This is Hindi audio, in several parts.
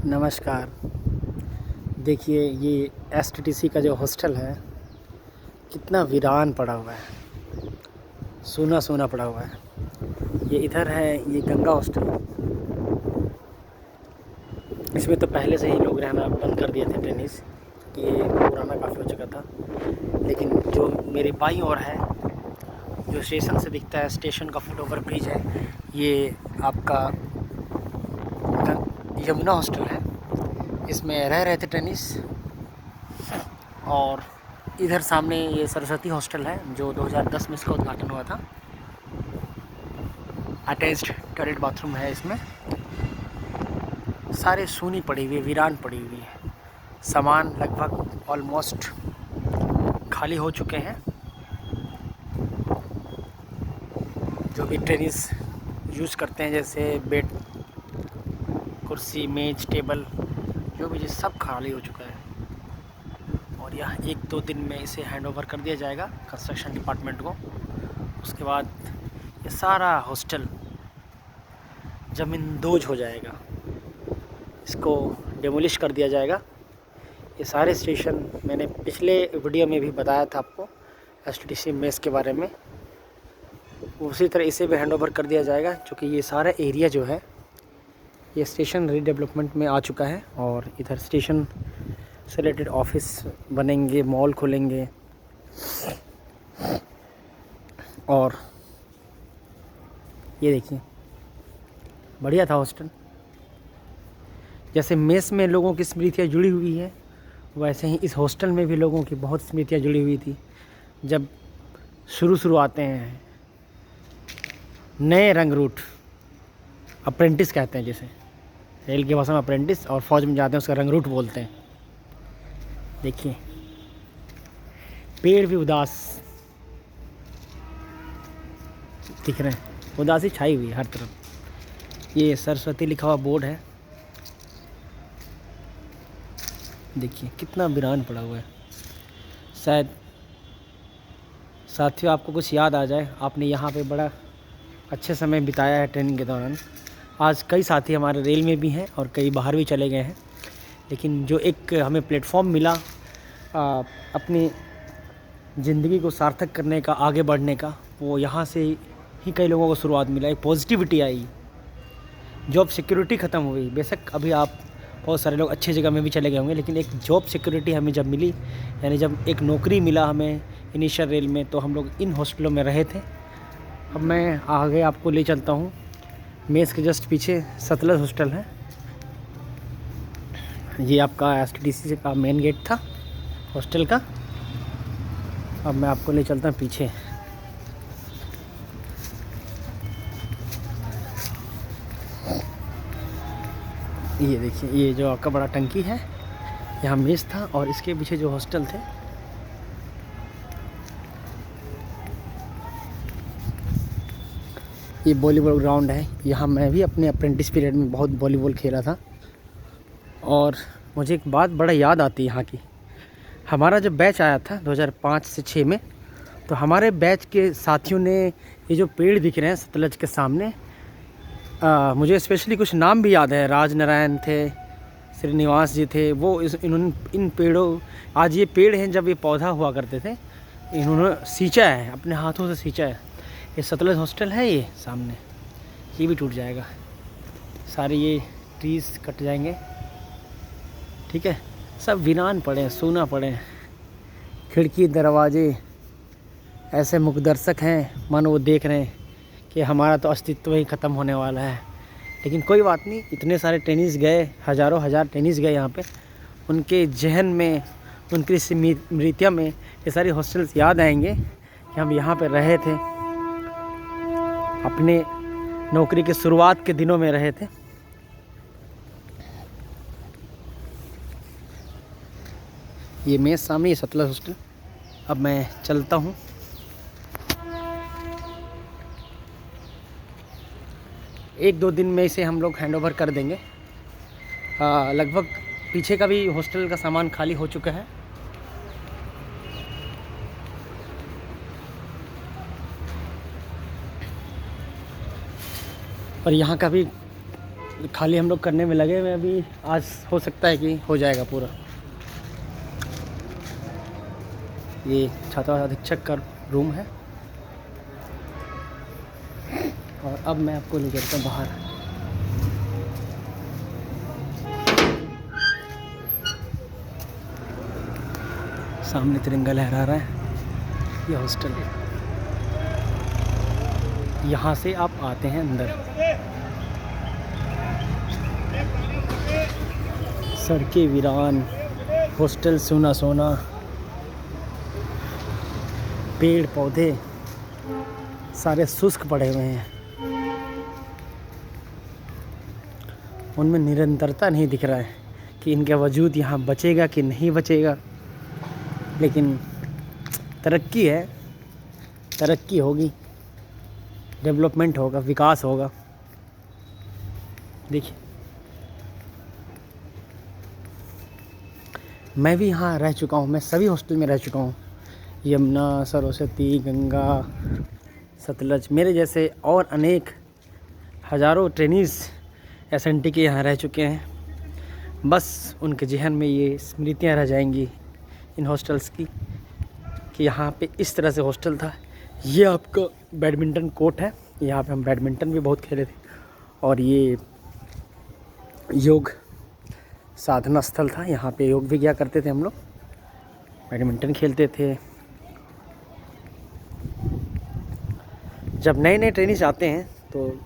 नमस्कार। देखिए ये एसटीटीसी का जो हॉस्टल है कितना वीरान पड़ा हुआ है, सूना सूना पड़ा हुआ है। ये इधर है, ये गंगा हॉस्टल। इसमें तो पहले से ही लोग रहना बंद कर दिए थे ट्रेनिस, कि ये पुराना काफ़ी हो चुका था। लेकिन जो मेरे बाईं ओर है, जो स्टेशन से दिखता है, स्टेशन का फुट ओवर ब्रिज है, ये आपका यमुना हॉस्टल है। इसमें रह रहे थे टेनिस। और इधर सामने ये सरस्वती हॉस्टल है, जो 2010 में इसका उद्घाटन हुआ था। अटैच्ड टॉयलेट बाथरूम है इसमें। सारे सूनी पड़ी हुई, वीरान पड़ी हुई है। सामान लगभग ऑलमोस्ट खाली हो चुके हैं। जो भी टेनिस यूज़ करते हैं, जैसे बेड, कुर्सी, मेज, टेबल, जो भी चीज़ सब खाली हो चुका है। और यह 1-2 दिन में इसे हैंड ओवर कर दिया जाएगा कंस्ट्रक्शन डिपार्टमेंट को। उसके बाद ये सारा हॉस्टल ज़मींदोज हो जाएगा, इसको डेमोलिश कर दिया जाएगा। ये सारे स्टेशन मैंने पिछले वीडियो में भी बताया था आपको, एसटीटीसी मेस के बारे में। उसी तरह इसे भी हैंड ओवर कर दिया जाएगा, क्योंकि ये सारा एरिया जो है ये स्टेशन रीडेवलपमेंट में आ चुका है। और इधर स्टेशन से रिलेटेड ऑफिस बनेंगे, मॉल खुलेंगे। और ये देखिए, बढ़िया था हॉस्टल। जैसे मेस में लोगों की स्मृतियाँ जुड़ी हुई है, वैसे ही इस हॉस्टल में भी लोगों की बहुत स्मृतियाँ जुड़ी हुई थी। जब शुरू आते हैं नए रंग रूट, अप्रेंटिस कहते हैं, जैसे रेल की भाषा में अप्रेंटिस, और फौज में जाते हैं उसका रंग रूट बोलते हैं। देखिए पेड़ भी उदास दिख रहे हैं, उदासी छाई हुई है हर तरफ। ये सरस्वती लिखा हुआ बोर्ड है, देखिए कितना वीरान पड़ा हुआ है। शायद साथियों आपको कुछ याद आ जाए, आपने यहाँ पे बड़ा अच्छे समय बिताया है ट्रेनिंग के दौरान। आज कई साथी हमारे रेल में भी हैं और कई बाहर भी चले गए हैं, लेकिन जो एक हमें प्लेटफॉर्म मिला अपनी ज़िंदगी को सार्थक करने का, आगे बढ़ने का, वो यहाँ से ही कई लोगों को शुरुआत मिला। एक पॉजिटिविटी आई, जॉब सिक्योरिटी ख़त्म हुई। बेशक अभी आप बहुत सारे लोग अच्छी जगह में भी चले गए होंगे, लेकिन एक जॉब सिक्योरिटी हमें जब मिली, यानी जब एक नौकरी मिला हमें इनिशियल रेल में, तो हम लोग इन हॉस्टलों में रहे थे। अब मैं आगे आपको ले चलता हूँ। मेस के जस्ट पीछे सतलज हॉस्टल है। ये आपका एसटीटीसी का मेन गेट था हॉस्टल का। अब मैं आपको ले चलता हूँ पीछे। ये देखिए, ये जो आपका बड़ा टंकी है, यहाँ मेस था, और इसके पीछे जो हॉस्टल थे। ये वॉलीबॉल ग्राउंड है। यहाँ मैं भी अपने अप्रेंटिस पीरियड में बहुत वॉलीबॉल खेला था। और मुझे एक बात बड़ा याद आती है यहाँ की। हमारा जब बैच आया था 2005 से 6 में, तो हमारे बैच के साथियों ने ये जो पेड़ दिख रहे हैं सतलज के सामने, मुझे स्पेशली कुछ नाम भी याद है। राजनारायण थे, श्रीनिवास जी थे। वो इन्होंने इन पेड़ों, आज ये पेड़ हैं, जब ये पौधा हुआ करते थे, इन्होंने सींचा है, अपने हाथों से सींचा है। ये सतलज हॉस्टल है, ये सामने, ये भी टूट जाएगा। सारे ये ट्रीज़ कट जाएंगे, ठीक है। सब वीरान पड़े हैं, सूना पड़े हैं। खिड़की दरवाजे ऐसे मुखदर्शक हैं, मानो वो देख रहे हैं कि हमारा तो अस्तित्व ही ख़त्म होने वाला है। लेकिन कोई बात नहीं, इतने सारे टेनिस गए, हज़ारों हज़ार टेनिस गए यहाँ पे, उनके जहन में, उनकी स्मृतियों में ये सारी हॉस्टल्स याद आएंगे कि हम यहाँ पे रहे थे, अपने नौकरी के शुरुआत के दिनों में रहे थे। ये मेरे सामने, ये सतलज हॉस्टल। अब मैं चलता हूँ। एक दो दिन में इसे हम लोग हैंड ओवर कर देंगे। लगभग पीछे का भी हॉस्टल का सामान खाली हो चुका है। और यहाँ का भी खाली हम लोग करने में लगे हुए अभी। आज हो सकता है कि हो जाएगा पूरा। ये छात्रावास अधीक्षक का रूम है और अब मैं आपको ले चलता हूँ बाहर। सामने तिरंगा लहरा रहा है। ये हॉस्टल है, यहाँ से आप आते हैं अंदर। सड़कें वीरान, हॉस्टल सूना सोना, पेड़ पौधे सारे शुष्क पड़े हुए हैं, उनमें निरंतरता नहीं दिख रहा है कि इनका वजूद यहाँ बचेगा कि नहीं बचेगा। लेकिन तरक्की है, तरक्की होगी, डेवलपमेंट होगा, विकास होगा। देखिए, मैं भी यहाँ रह चुका हूँ, मैं सभी हॉस्टल में रह चुका हूँ। यमुना, सरस्वती, गंगा, सतलज, मेरे जैसे और अनेक हज़ारों ट्रेनीज़ एसएनटी के यहाँ रह चुके हैं। बस उनके जहन में ये स्मृतियाँ रह जाएंगी इन हॉस्टल्स की कि यहाँ पे इस तरह से हॉस्टल था। ये आपका बैडमिंटन कोर्ट है, यहाँ पे हम बैडमिंटन भी बहुत खेले थे। और ये योग साधना स्थल था, यहाँ पे योग भी किया करते थे हम लोग, बैडमिंटन खेलते थे। जब नए नए ट्रेनिंग्स आते हैं तो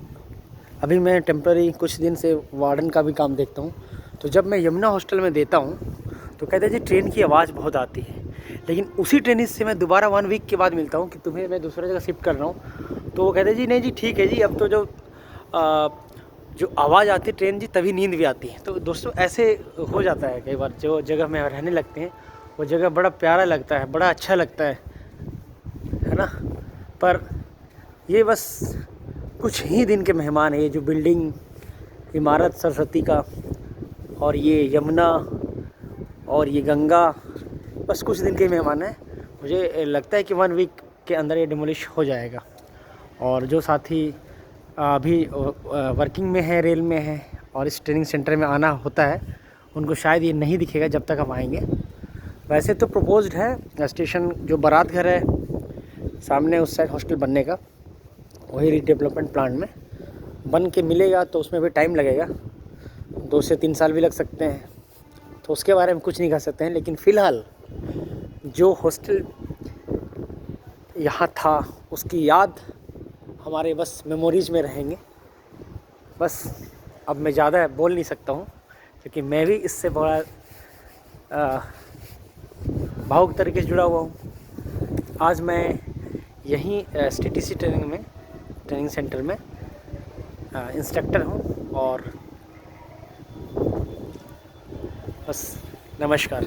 अभी मैं टेम्पररी कुछ दिन से वार्डन का भी काम देखता हूँ। तो जब मैं यमुना हॉस्टल में देता हूँ तो कहते हैं जी ट्रेन की आवाज़ बहुत आती है। लेकिन उसी ट्रेनिंग से मैं दोबारा 1 वीक के बाद मिलता हूँ कि तुम्हें मैं दूसरी जगह शिफ्ट कर रहा हूँ, तो वो कहते हैं जी नहीं जी ठीक है जी, अब तो जो आवाज़ आती है ट्रेन जी तभी नींद भी आती है। तो दोस्तों ऐसे हो जाता है कई बार, जो जगह में रहने लगते हैं वो जगह बड़ा प्यारा लगता है, बड़ा अच्छा लगता है ना। पर ये बस कुछ ही दिन के मेहमान है, ये जो बिल्डिंग इमारत सरस्वती का और ये यमुना और ये गंगा, बस कुछ दिन के मेहमान हैं। मुझे लगता है कि 1 वीक के अंदर ये डिमोलिश हो जाएगा। और जो साथी अभी वर्किंग में है, रेल में है और इस ट्रेनिंग सेंटर में आना होता है, उनको शायद ये नहीं दिखेगा जब तक हम आएंगे। वैसे तो प्रपोज्ड है स्टेशन, जो बारात घर है सामने उस साइड हॉस्टल बनने का, वही रीडेवलपमेंट प्लान में बन के मिलेगा, तो उसमें भी टाइम लगेगा, 2 से 3 साल भी लग सकते हैं। तो उसके बारे में कुछ नहीं कह सकते हैं। लेकिन फ़िलहाल जो हॉस्टल यहाँ था उसकी याद हमारे बस मेमोरीज़ में रहेंगे। बस अब मैं ज़्यादा बोल नहीं सकता हूँ क्योंकि मैं भी इससे बड़ा भावुक तरीके से जुड़ा हुआ हूँ। आज मैं यहीं STTC ट्रेनिंग सेंटर में इंस्ट्रक्टर हूँ। और बस नमस्कार।